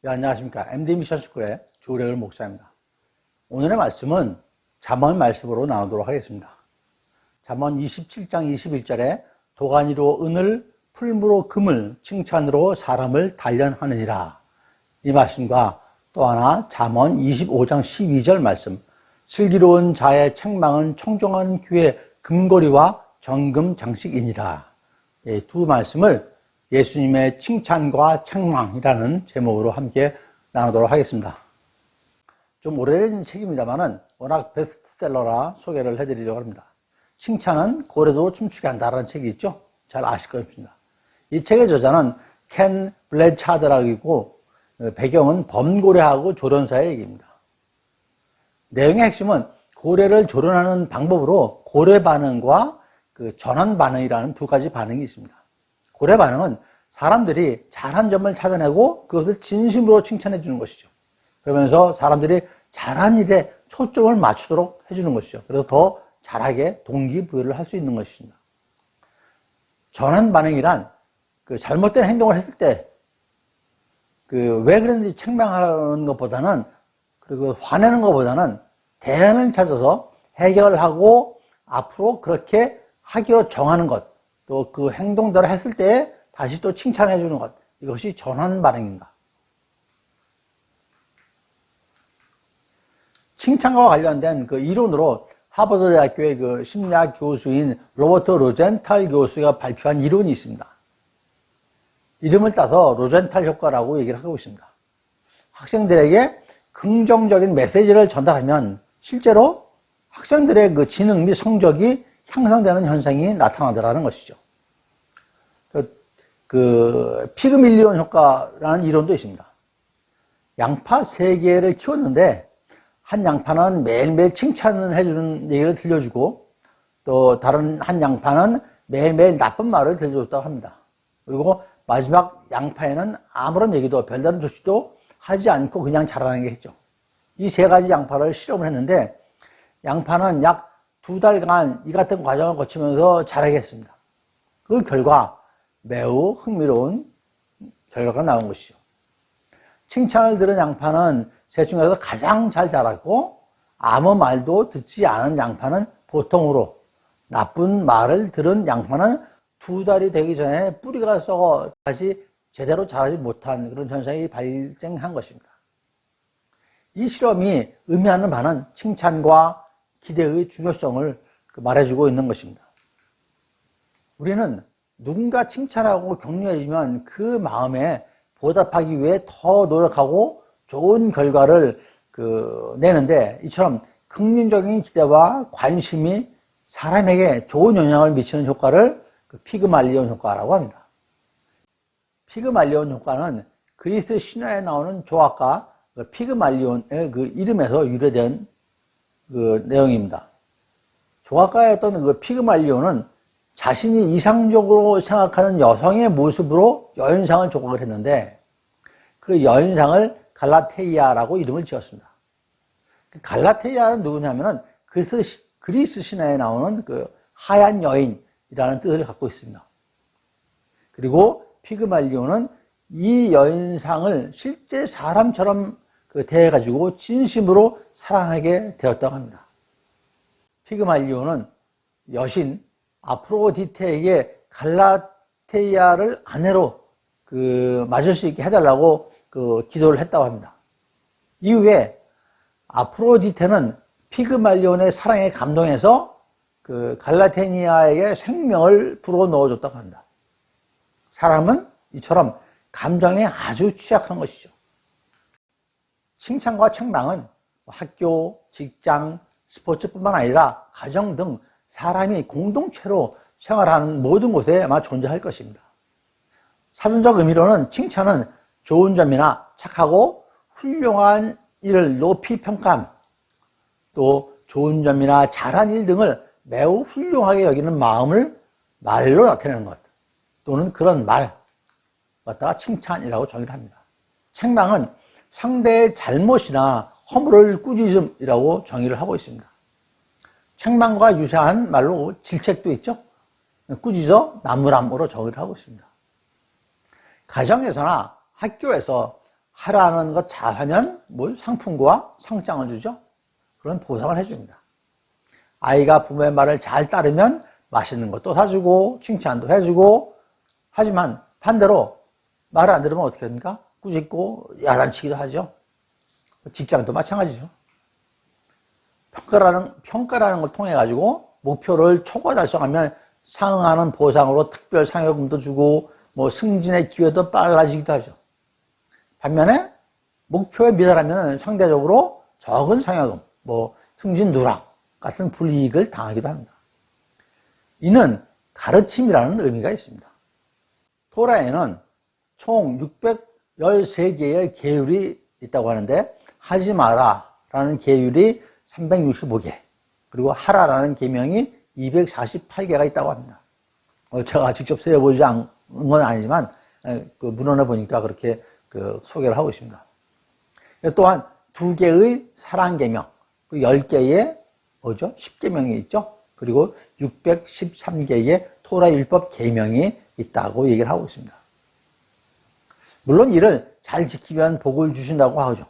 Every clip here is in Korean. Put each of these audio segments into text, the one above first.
네, 안녕하십니까. MD 미션 스쿨의 조래을 목사입니다. 오늘의 말씀은 잠언 말씀으로 나누도록 하겠습니다. 잠언 27장 21절에 도가니로 은을, 풀무로 금을, 칭찬으로 사람을 단련하느니라. 이 말씀과 또 하나 잠언 25장 12절 말씀, 슬기로운 자의 책망은 청정한 귀의 금고리와 정금 장식이니라. 이 두 말씀을 예수님의 칭찬과 책망이라는 제목으로 함께 나누도록 하겠습니다. 좀 오래된 책입니다만은 워낙 베스트셀러라 소개를 해드리려고 합니다. 칭찬은 고래도 춤추게 한다라는 책이 있죠. 잘 아실 겁니다. 이 책의 저자는 켄 블랜차드라고 있고 배경은 범고래하고 조련사의 얘기입니다. 내용의 핵심은 고래를 조련하는 방법으로 고래 반응과 전환 반응이라는 두 가지 반응이 있습니다. 고래 반응은 사람들이 잘한 점을 찾아내고 그것을 진심으로 칭찬해 주는 것이죠. 그러면서 사람들이 잘한 일에 초점을 맞추도록 해주는 것이죠. 그래서 더 잘하게 동기부여를 할 수 있는 것입니다. 전환 반응이란 잘못된 행동을 했을 때 왜 그랬는지 책망하는 것보다는 그리고 화내는 것보다는 대안을 찾아서 해결하고 앞으로 그렇게 하기로 정하는 것, 또 그 행동대로 했을 때 다시 또 칭찬해 주는 것, 이것이 전환 반응입니다. 칭찬과 관련된 이론으로 하버드 대학교의 심리학 교수인 로버트 로젠탈 교수가 발표한 이론이 있습니다. 이름을 따서 로젠탈 효과라고 얘기를 하고 있습니다. 학생들에게 긍정적인 메시지를 전달하면 실제로 학생들의 지능 및 성적이 향상되는 현상이 나타나더라는 것이죠. 피그밀리온 효과라는 이론도 있습니다. 양파 3개를 키웠는데 한 양파는 매일매일 칭찬을 해주는 얘기를 들려주고 또 다른 한 양파는 매일매일 나쁜 말을 들려줬다고 합니다. 그리고 마지막 양파에는 아무런 얘기도 별다른 조치도 하지 않고 그냥 자라는 게 했죠. 이 3가지 양파를 실험을 했는데 양파는 약 2달간 이 같은 과정을 거치면서 자라게 했습니다. 그 결과 매우 흥미로운 결과가 나온 것이죠. 칭찬을 들은 양파는 셋 중에서 가장 잘 자랐고 아무 말도 듣지 않은 양파는 보통으로, 나쁜 말을 들은 양파는 2달이 되기 전에 뿌리가 썩어 다시 제대로 자라지 못한 그런 현상이 발생한 것입니다. 이 실험이 의미하는 바는 칭찬과 기대의 중요성을 말해주고 있는 것입니다. 우리는 누군가 칭찬하고 격려해주면 그 마음에 보답하기 위해 더 노력하고 좋은 결과를 내는데 이처럼 긍정적인 기대와 관심이 사람에게 좋은 영향을 미치는 효과를 피그말리온 효과라고 합니다. 피그말리온 효과는 그리스 신화에 나오는 조각가 피그말리온의 이름에서 유래된 내용입니다. 조각가였던 피그말리온은 자신이 이상적으로 생각하는 여성의 모습으로 여인상을 조각을 했는데 그 여인상을 갈라테이아라고 이름을 지었습니다. 갈라테이아는 누구냐면은 그리스 신화에 나오는 하얀 여인이라는 뜻을 갖고 있습니다. 그리고 피그말리온은 이 여인상을 실제 사람처럼 대해가지고 진심으로 사랑하게 되었다고 합니다. 피그말리온은 여신 아프로디테에게 갈라테이아를 아내로 맞을 수 있게 해달라고 기도를 했다고 합니다. 이후에 아프로디테는 피그말리온의 사랑에 감동해서 갈라테니아에게 생명을 불어넣어줬다고 합니다. 사람은 이처럼 감정에 아주 취약한 것이죠. 칭찬과 책망은 학교, 직장, 스포츠뿐만 아니라 가정 등 사람이 공동체로 생활하는 모든 곳에 아마 존재할 것입니다. 사전적 의미로는 칭찬은 좋은 점이나 착하고 훌륭한 일을 높이 평가함, 또 좋은 점이나 잘한 일 등을 매우 훌륭하게 여기는 마음을 말로 나타내는 것, 또는 그런 말 갖다가 칭찬이라고 정의를 합니다. 책망은 상대의 잘못이나 허물을 꾸짖음이라고 정의를 하고 있습니다. 책망과 유사한 말로 질책도 있죠. 꾸짖어 나무람으로 정의를 하고 있습니다. 가정에서나 학교에서 하라는 것 잘하면 뭐 상품과 상장을 주죠. 그런 보상을 해줍니다. 아이가 부모의 말을 잘 따르면 맛있는 것도 사주고 칭찬도 해주고, 하지만 반대로 말을 안 들으면 어떻게 합니까? 꾸짖고 야단치기도 하죠. 직장도 마찬가지죠. 평가라는 걸 통해 가지고 목표를 초과 달성하면 상응하는 보상으로 특별 상여금도 주고 뭐 승진의 기회도 빨라지기도 하죠. 반면에 목표에 미달하면 상대적으로 적은 상여금, 뭐 승진 누락 같은 불이익을 당하기도 합니다. 이는 가르침이라는 의미가 있습니다. 토라에는 총 613개의 계율이 있다고 하는데, 하지 마라 라는 계율이 365개, 그리고 하라라는 계명이 248개가 있다고 합니다. 제가 직접 세어보지 않은 건 아니지만 그 문헌에 보니까 그렇게 소개를 하고 있습니다. 또한 2개의 사랑계명, 10개의 뭐죠? 10계명이 있죠. 그리고 613개의 토라 율법 계명이 있다고 얘기를 하고 있습니다. 물론 이를 잘 지키면 복을 주신다고 하죠.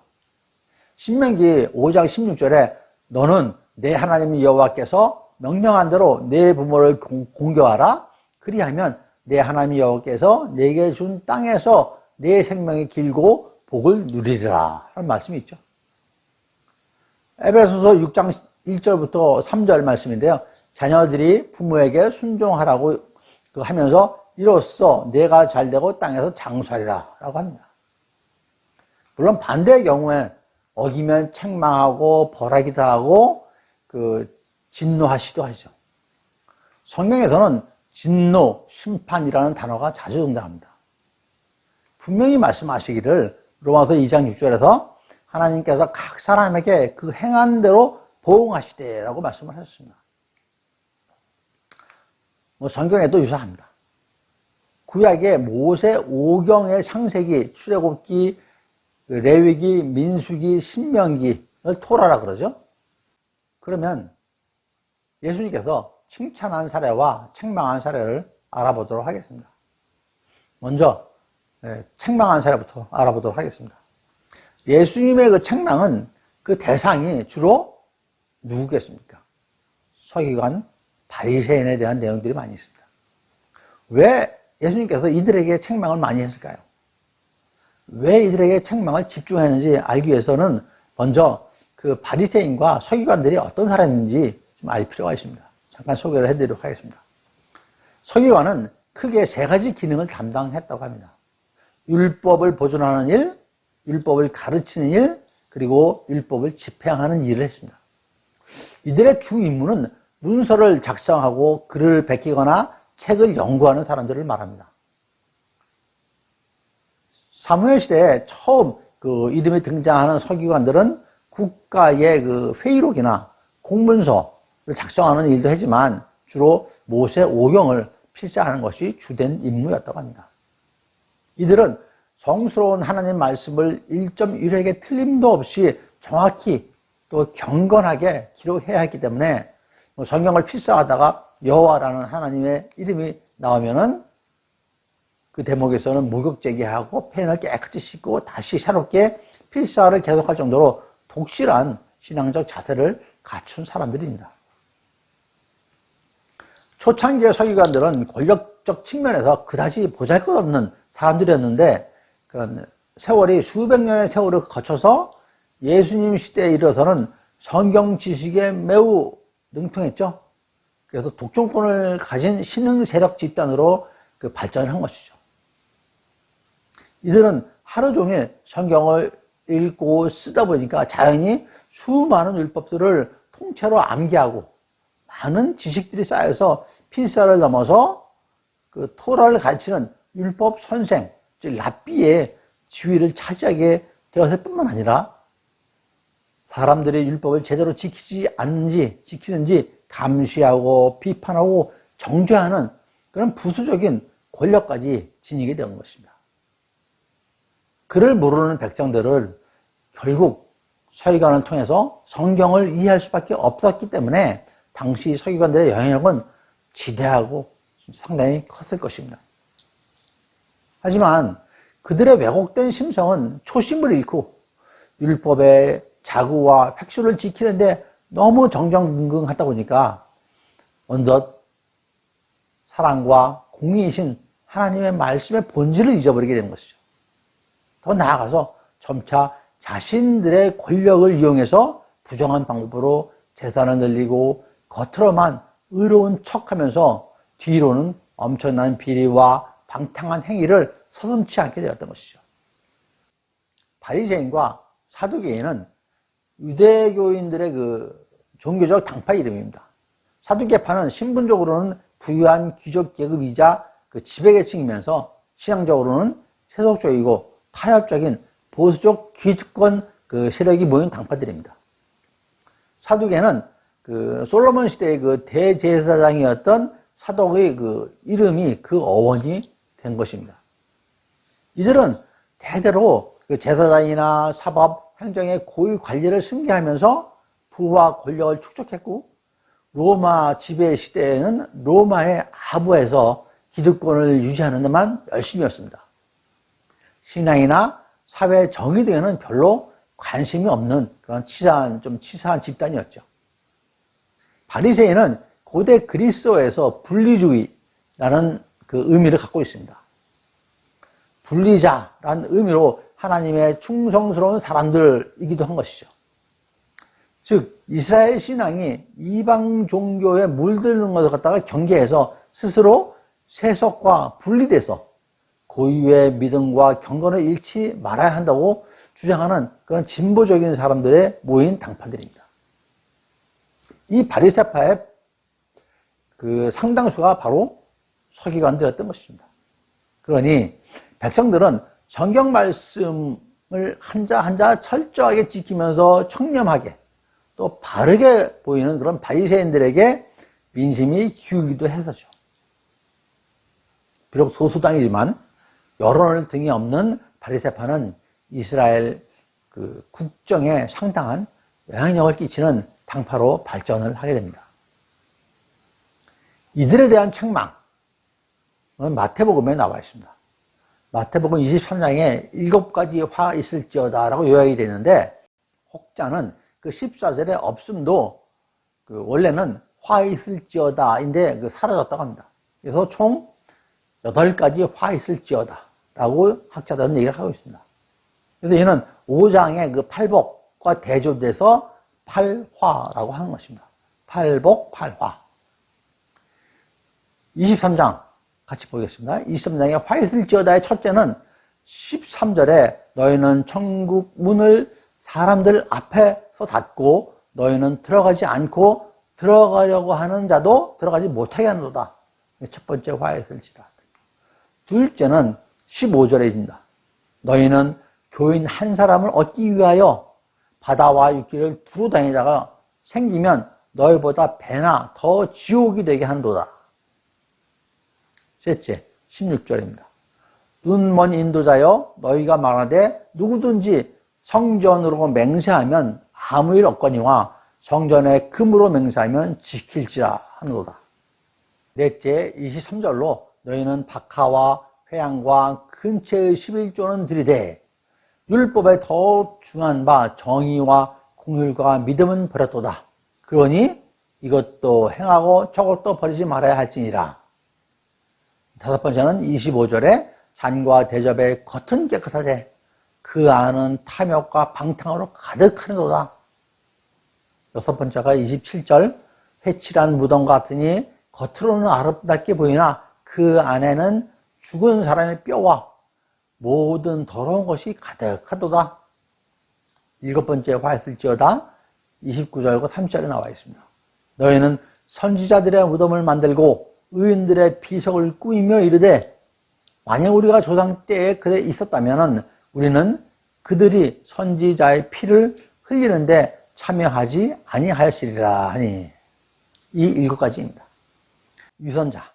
신명기 5장 16절에 너는 내 하나님 여호와께서 명령한 대로 내 부모를 공경하라. 그리하면 내 하나님 여호와께서 내게 준 땅에서 내 생명이 길고 복을 누리리라 하는 말씀이 있죠. 에베소서 6장 1절부터 3절 말씀인데요. 자녀들이 부모에게 순종하라고 하면서 이로써 내가 잘되고 땅에서 장수하리라 라고 합니다. 물론 반대의 경우에 어기면 책망하고 벌하기도 하고 진노하시도 하죠. 성경에서는 진노, 심판이라는 단어가 자주 등장합니다. 분명히 말씀하시기를 로마서 2장 6절에서 하나님께서 각 사람에게 그 행한 대로 보응하시되라고 말씀을 하셨습니다. 성경에도 유사합니다. 구약의 모세 오경의 창세기, 출애굽기, 레위기, 민수기, 신명기를 토라라 그러죠. 그러면 예수님께서 칭찬한 사례와 책망한 사례를 알아보도록 하겠습니다. 먼저 책망한 사례부터 알아보도록 하겠습니다. 예수님의 그 책망은 그 대상이 주로 누구겠습니까? 서기관, 바리새인에 대한 내용들이 많이 있습니다. 왜 예수님께서 이들에게 책망을 많이 했을까요? 왜 이들에게 책망을 집중했는지 알기 위해서는 먼저 그 바리새인과 서기관들이 어떤 사람인지 좀 알 필요가 있습니다. 잠깐 소개를 해드리도록 하겠습니다. 서기관은 크게 3가지 기능을 담당했다고 합니다. 율법을 보존하는 일, 율법을 가르치는 일, 그리고 율법을 집행하는 일을 했습니다. 이들의 주 임무는 문서를 작성하고 글을 베끼거나 책을 연구하는 사람들을 말합니다. 사무엘 시대에 처음 이름이 등장하는 서기관들은 국가의 회의록이나 공문서를 작성하는 일도 하지만 주로 모세 오경을 필사하는 것이 주된 임무였다고 합니다. 이들은 성스러운 하나님 말씀을 1.1획의 틀림도 없이 정확히 또 경건하게 기록해야 했기 때문에 성경을 필사하다가 여호와라는 하나님의 이름이 나오면은 그 대목에서는 목욕 제기하고 펜을 깨끗이 씻고 다시 새롭게 필사를 계속할 정도로 독실한 신앙적 자세를 갖춘 사람들입니다. 초창기의 서기관들은 권력적 측면에서 그다지 보잘것없는 사람들이었는데 세월이 수백 년의 세월을 거쳐서 예수님 시대에 이르러서는 성경 지식에 매우 능통했죠. 그래서 독점권을 가진 신흥 세력 집단으로 발전을 한 것이죠. 이들은 하루 종일 성경을 읽고 쓰다 보니까 자연히 수많은 율법들을 통째로 암기하고 많은 지식들이 쌓여서 필사를 넘어서 토라를 가르치는 율법 선생, 즉 랍비의 지위를 차지하게 되었을 뿐만 아니라 사람들이 율법을 제대로 지키는지 감시하고 비판하고 정죄하는 그런 부수적인 권력까지 지니게 된 것입니다. 그를 모르는 백성들을 결국 서기관을 통해서 성경을 이해할 수밖에 없었기 때문에 당시 서기관들의 영향력은 지대하고 상당히 컸을 것입니다. 하지만 그들의 왜곡된 심성은 초심을 잃고 율법의 자구와 획수를 지키는데 너무 정정긍긍하다 보니까 어느덧 사랑과 공의이신 하나님의 말씀의 본질을 잊어버리게 되는 것이죠. 더 나아가서 점차 자신들의 권력을 이용해서 부정한 방법으로 재산을 늘리고 겉으로만 의로운 척하면서 뒤로는 엄청난 비리와 방탕한 행위를 서슴지 않게 되었던 것이죠. 바리새인과 사두개인은 유대교인들의 그 종교적 당파 이름입니다. 사두개파는 신분적으로는 부유한 귀족 계급이자 그 지배계층이면서 신앙적으로는 세속적이고 타협적인 보수적 기득권 그 세력이 모인 당파들입니다. 사두개는 그 솔로몬 시대의 그 대제사장이었던 사독의 그 이름이 그 어원이 된 것입니다. 이들은 대대로 그 제사장이나 사법, 행정의 고위 관리를 승계하면서 부와 권력을 축적했고 로마 지배 시대에는 로마의 아부에서 기득권을 유지하는 데만 열심이었습니다. 신앙이나 사회 정의 등에는 별로 관심이 없는 그런 치사한 집단이었죠. 바리새인은 고대 그리스어에서 분리주의라는 그 의미를 갖고 있습니다. 분리자라는 의미로 하나님의 충성스러운 사람들이기도 한 것이죠. 즉 이스라엘 신앙이 이방 종교에 물드는 것을 갖다가 경계해서 스스로 세속과 분리돼서 고유의 믿음과 경건을 잃지 말아야 한다고 주장하는 그런 진보적인 사람들의 모인 당파들입니다. 이 바리새파의 그 상당수가 바로 서기관들이었던 것입니다. 그러니 백성들은 성경 말씀을 한자 한자 철저하게 지키면서 청렴하게 또 바르게 보이는 그런 바리새인들에게 민심이 기우기도 했었죠. 비록 소수당이지만 여론을 등에 없는 바리새파는 이스라엘 그 국정에 상당한 영향력을 끼치는 당파로 발전을 하게 됩니다. 이들에 대한 책망은 마태복음에 나와 있습니다. 마태복음 23장에 7가지 화 있을지어다 라고 요약이 되는데 혹자는 그 14절에 없음도 그 원래는 화 있을지어다 인데 그 사라졌다고 합니다. 그래서 총 8가지 화 있을지어다 라고 학자들은 얘기를 하고 있습니다. 그래서 이는 5장의 그 팔복과 대조돼서 팔화라고 하는 것입니다. 팔복, 팔화. 23장 같이 보겠습니다. 23장의 화 있을지어다의 첫째는 13절에 너희는 천국 문을 사람들 앞에서 닫고 너희는 들어가지 않고 들어가려고 하는 자도 들어가지 못하게 하는도다. 첫 번째 화 있을지다. 둘째는 15절에 있습니다. 너희는 교인 한 사람을 얻기 위하여 바다와 육지를 두루 다니다가 생기면 너희보다 배나 더 지옥이 되게 한도다. 셋째, 16절입니다. 눈먼 인도자여 너희가 말하되 누구든지 성전으로 맹세하면 아무 일 없거니와 성전에 금으로 맹세하면 지킬지라 하노라. 넷째, 23절로 너희는 박하와 회양과 근처의 11조는 들이되 율법에 더 중한 바 정의와 공율과 믿음은 버렸도다. 그러니 이것도 행하고 저것도 버리지 말아야 할지니라. 다섯 번째는 25절에 잔과 대접의 겉은 깨끗하되 그 안은 탐욕과 방탕으로 가득하는도다. 여섯 번째가 27절 회칠한 무덤 같으니 겉으로는 아름답게 보이나 그 안에는 죽은 사람의 뼈와 모든 더러운 것이 가득하도다. 일곱 번째 화했을지어다 29절과 30절에 나와 있습니다. 너희는 선지자들의 무덤을 만들고 의인들의 비석을 꾸미며 이르되 만약 우리가 조상 때에 그래 있었다면 우리는 그들이 선지자의 피를 흘리는데 참여하지 아니하였으리라 하니. 이 7가지입니다. 위선자,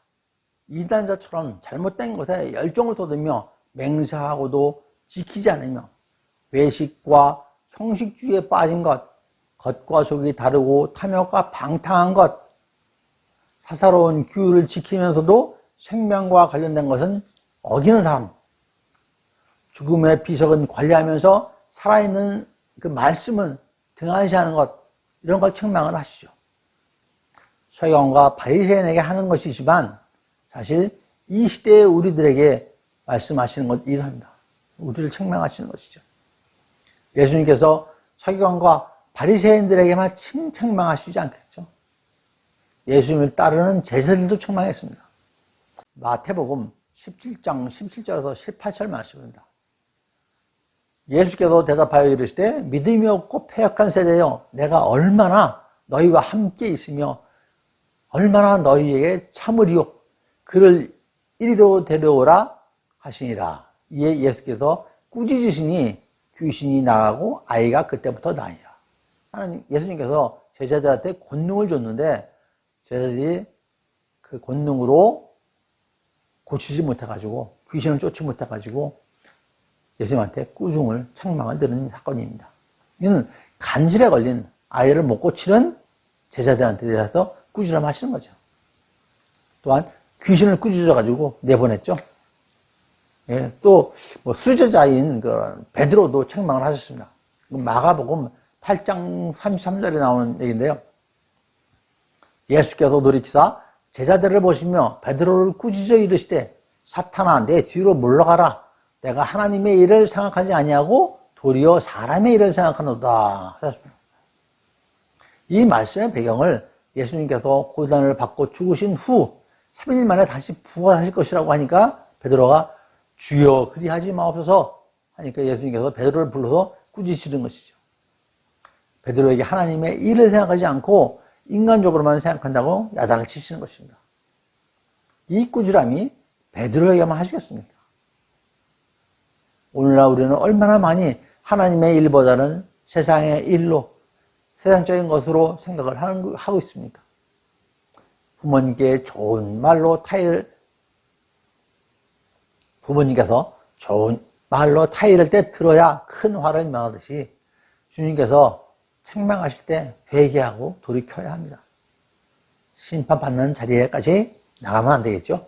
이단자처럼 잘못된 것에 열정을 쏟으며 맹세하고도 지키지 않으며 외식과 형식주의에 빠진 것, 겉과 속이 다르고 탐욕과 방탕한 것, 사사로운 규율을 지키면서도 생명과 관련된 것은 어기는 사람, 죽음의 비석은 관리하면서 살아있는 그 말씀을 등한시하는 것, 이런 걸 책망을 하시죠. 서기관과 바리새인에게 하는 것이지만 사실 이 시대의 우리들에게 말씀하시는 것이기도 합니다. 우리를 책망하시는 것이죠. 예수님께서 서기관과 바리새인들에게만 책망하시지 않겠죠. 예수님을 따르는 제자들도 책망했습니다. 마태복음 17장 17절에서 18절 말씀입니다. 예수께서 대답하여 이르시되 믿음이 없고 패역한 세대여 내가 얼마나 너희와 함께 있으며 얼마나 너희에게 참으리요 그를 이리로 데려오라 하시니라. 이에 예수께서 꾸짖으시니 귀신이 나가고 아이가 그때부터 나으니라. 예수님께서 제자들한테 권능을 줬는데 제자들이 그 권능으로 고치지 못해가지고 귀신을 쫓지 못해가지고 예수님한테 꾸중을 책망을 들은 사건입니다. 이는 간질에 걸린 아이를 못 고치는 제자들한테 대해서 꾸지람 하시는 거죠. 또한 귀신을 꾸짖어가지고 내보냈죠. 예, 또 뭐 수제자인 그 베드로도 책망을 하셨습니다. 마가복음 8장 33절에 나오는 얘기인데요. 예수께서 돌이키사 제자들을 보시며 베드로를 꾸짖어 이르시되 사탄아 내 뒤로 물러가라. 내가 하나님의 일을 생각하지 아니하고 도리어 사람의 일을 생각하노다 하셨습니다. 이 말씀의 배경을 예수님께서 고난을 받고 죽으신 후 3일 만에 다시 부활하실 것이라고 하니까 베드로가 주여 그리하지 마옵소서 하니까 예수님께서 베드로를 불러서 꾸짖으시는 것이죠. 베드로에게 하나님의 일을 생각하지 않고 인간적으로만 생각한다고 야단을 치시는 것입니다. 이 꾸지람이 베드로에게만 하시겠습니까? 오늘날 우리는 얼마나 많이 하나님의 일보다는 세상의 일로 세상적인 것으로 생각을 하고 있습니까? 부모님께 좋은 말로 부모님께서 좋은 말로 타이를 때 들어야 큰 화를 명하듯이 주님께서 책망하실 때 회개하고 돌이켜야 합니다. 심판받는 자리에까지 나가면 안 되겠죠?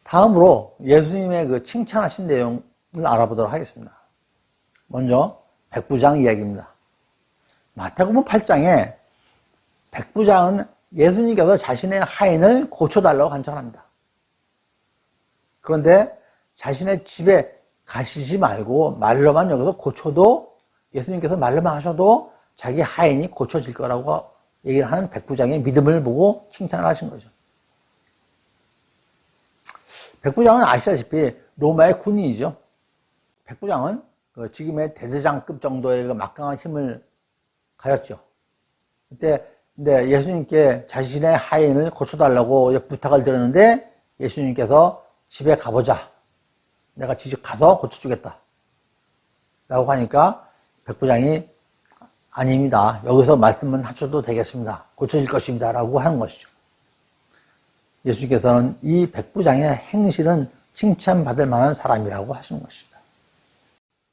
다음으로 예수님의 그 칭찬하신 내용을 알아보도록 하겠습니다. 먼저 백부장 이야기입니다. 마태복음 8장에 백부장은 예수님께서 자신의 하인을 고쳐달라고 간청합니다. 그런데 자신의 집에 가시지 말고 말로만 여기서 고쳐도 예수님께서 말로만 하셔도 자기 하인이 고쳐질 거라고 얘기를 하는 백부장의 믿음을 보고 칭찬을 하신 거죠. 백부장은 아시다시피 로마의 군인이죠. 백부장은 지금의 대대장급 정도의 막강한 힘을 가졌죠. 근데 예수님께 자신의 하인을 고쳐달라고 부탁을 드렸는데 예수님께서 집에 가보자. 내가 직접 가서 고쳐주겠다. 라고 하니까 백부장이 아닙니다. 여기서 말씀만 하셔도 되겠습니다. 고쳐질 것입니다. 라고 하는 것이죠. 예수님께서는 이 백부장의 행실은 칭찬받을 만한 사람이라고 하시는 것입니다.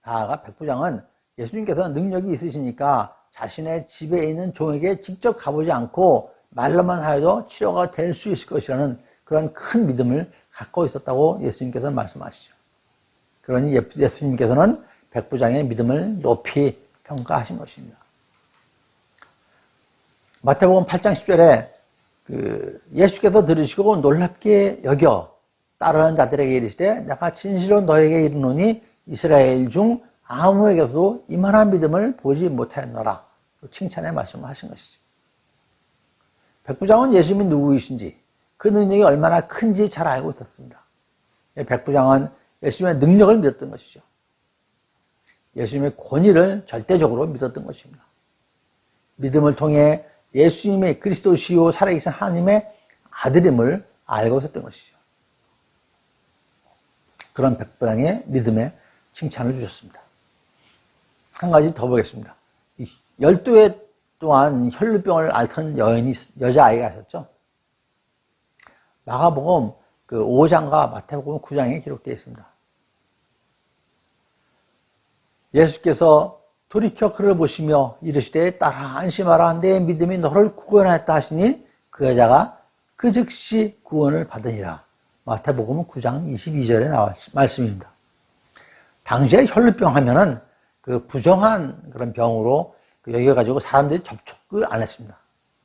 나아가 백부장은 예수님께서 능력이 있으시니까 자신의 집에 있는 종에게 직접 가보지 않고 말로만 하여도 치료가 될 수 있을 것이라는 그런 큰 믿음을 갖고 있었다고 예수님께서는 말씀하시죠. 그러니 예수님께서는 백부장의 믿음을 높이 평가하신 것입니다. 마태복음 8장 10절에 예수께서 들으시고 놀랍게 여겨 따르는 자들에게 이르시되 내가 진실로 너에게 이르노니 이스라엘 중 아무에게서도 이만한 믿음을 보지 못하였노라. 칭찬의 말씀을 하신 것이죠. 백부장은 예수님이 누구이신지 그 능력이 얼마나 큰지 잘 알고 있었습니다. 백부장은 예수님의 능력을 믿었던 것이죠. 예수님의 권위를 절대적으로 믿었던 것입니다. 믿음을 통해 예수님의 그리스도시요 살아계신 하나님의 아들임을 알고 있었던 것이죠. 그런 백부장의 믿음에 칭찬을 주셨습니다. 한 가지 더 보겠습니다. 12회 동안 혈루병을 앓던 여자아이가 있었죠. 마가복음 5장과 마태복음 9장에 기록되어 있습니다. 예수께서 돌이켜 그를 보시며 이르시되 딸아 안심하라 내 믿음이 너를 구원하였다 하시니 그 여자가 그 즉시 구원을 받으니라. 마태복음 9장 22절에 나와 말씀입니다. 당시에 혈루병 하면은 그 부정한 그런 병으로 여겨가지고 사람들이 접촉을 안 했습니다.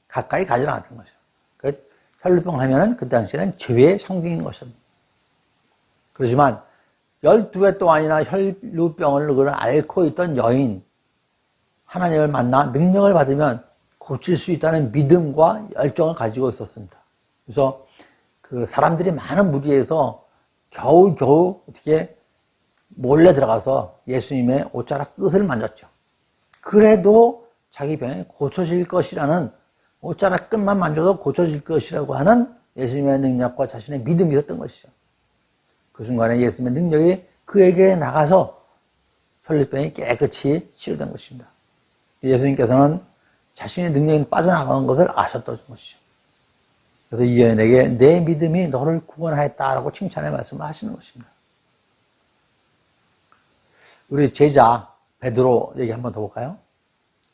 가까이 가지 않았던 거죠. 그 혈루병 하면은 그 당시에는 죄의 상징인 것입니다. 그렇지만 12회 동안이나 혈루병을 앓고 있던 여인, 하나님을 만나 능력을 받으면 고칠 수 있다는 믿음과 열정을 가지고 있었습니다. 그래서 그 사람들이 많은 무리에서 겨우 어떻게 몰래 들어가서 예수님의 옷자락 끝을 만졌죠. 그래도 자기 병이 고쳐질 것이라는, 옷자락 끝만 만져도 고쳐질 것이라고 하는 예수님의 능력과 자신의 믿음이 있었던 것이죠. 그 순간에 예수님의 능력이 그에게 나가서 혈루병이 깨끗이 치료된 것입니다. 예수님께서는 자신의 능력이 빠져나가는 것을 아셨던 것이죠. 그래서 이 여인에게 내 믿음이 너를 구원하였다라고 칭찬의 말씀을 하시는 것입니다. 우리 제자 베드로 얘기 한번 더 볼까요?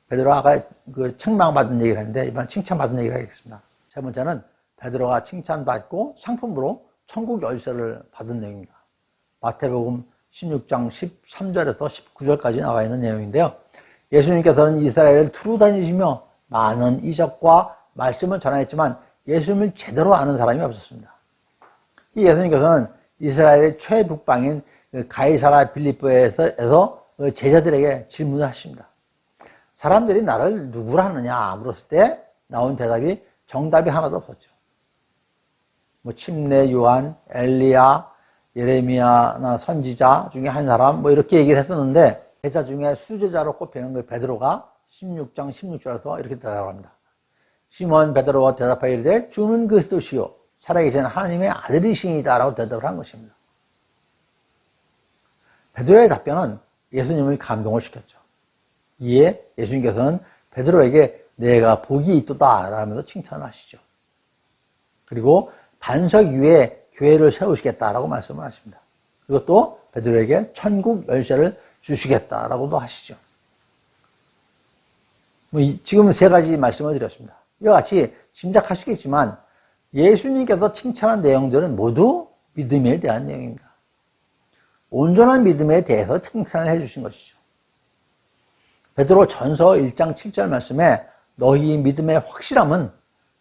베드로가 아까 그 책망받은 얘기를 했는데 이번 칭찬받은 얘기를 하겠습니다. 세 번째는 베드로가 칭찬받고 상품으로 천국 열쇠를 받은 내용입니다. 마태복음 16장 13절에서 19절까지 나와 있는 내용인데요. 예수님께서는 이스라엘을 두루 다니시며 많은 이적과 말씀을 전하였지만 예수님을 제대로 아는 사람이 없었습니다. 이 예수님께서는 이스라엘의 최북방인 가이사라 빌립보에서 제자들에게 질문을 하십니다. 사람들이 나를 누구라 하느냐 물었을 때 나온 대답이 정답이 하나도 없었죠. 침례 요한, 엘리야, 예레미야나 선지자 중에 한 사람 이렇게 얘기를 했었는데 제자 중에 수제자로 꼽히는 그 베드로가 16장 16절에서 이렇게 대답합니다. 시몬 베드로가 대답하여 이르되 주는 그리스도시요 살아계신 하나님의 아들이시니이다 라고 대답을 한 것입니다. 베드로의 답변은 예수님을 감동을 시켰죠. 이에 예수님께서는 베드로에게 내가 복이 있도다 라면서 칭찬을 하시죠. 그리고 반석 위에 교회를 세우시겠다라고 말씀을 하십니다. 그리고 또 베드로에게 천국 열쇠를 주시겠다라고도 하시죠. 지금 세 가지 말씀을 드렸습니다. 이와 같이 짐작하시겠지만 예수님께서 칭찬한 내용들은 모두 믿음에 대한 내용입니다. 온전한 믿음에 대해서 칭찬을 해주신 것이죠. 베드로 전서 1장 7절 말씀에 너희 믿음의 확실함은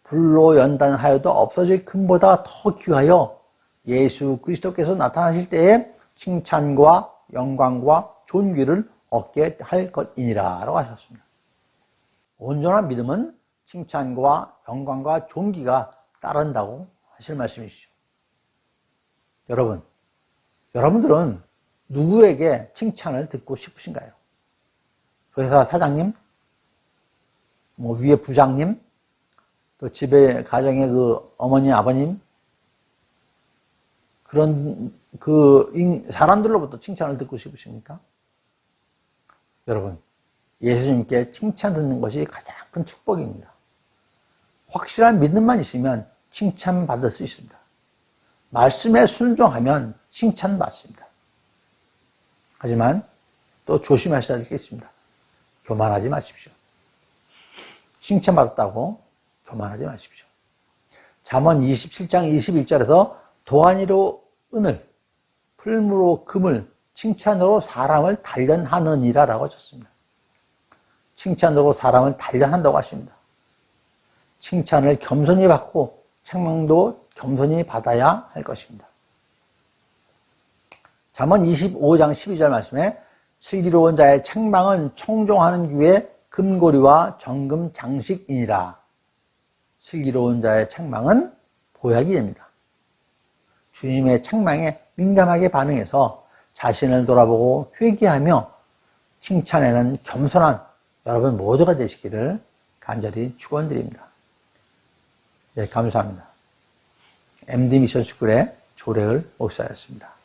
불로 연단하여도 없어질 금보다 더 귀하여 예수 그리스도께서 나타나실 때에 칭찬과 영광과 존귀를 얻게 할 것이니라 라고 하셨습니다. 온전한 믿음은 칭찬과 영광과 존귀가 따른다고 하실 말씀이시죠. 여러분들은 누구에게 칭찬을 듣고 싶으신가요? 회사 사장님? 위에 부장님? 또 집에 가정의 그 어머니, 아버님? 그런 사람들로부터 칭찬을 듣고 싶으십니까? 여러분, 예수님께 칭찬 듣는 것이 가장 큰 축복입니다. 확실한 믿음만 있으면 칭찬받을 수 있습니다. 말씀에 순종하면 칭찬받습니다. 하지만 또 조심하셔야 될 게 있습니다. 교만하지 마십시오. 칭찬받았다고 교만하지 마십시오. 잠언 27장 21절에서 도가니로 은을, 풀무로 금을, 칭찬으로 사람을 단련하느니라 라고 하셨습니다. 칭찬으로 사람을 단련한다고 하십니다. 칭찬을 겸손히 받고 책망도 겸손히 받아야 할 것입니다. 잠언 25장 12절 말씀에 슬기로운 자의 책망은 청종하는 귀에 금고리와 정금 장식이니라. 슬기로운 자의 책망은 보약이 됩니다. 주님의 책망에 민감하게 반응해서 자신을 돌아보고 회개하며 칭찬에는 겸손한 여러분 모두가 되시기를 간절히 축원드립니다. 네, 감사합니다. MD 미션 스쿨의 조래을 목사였습니다.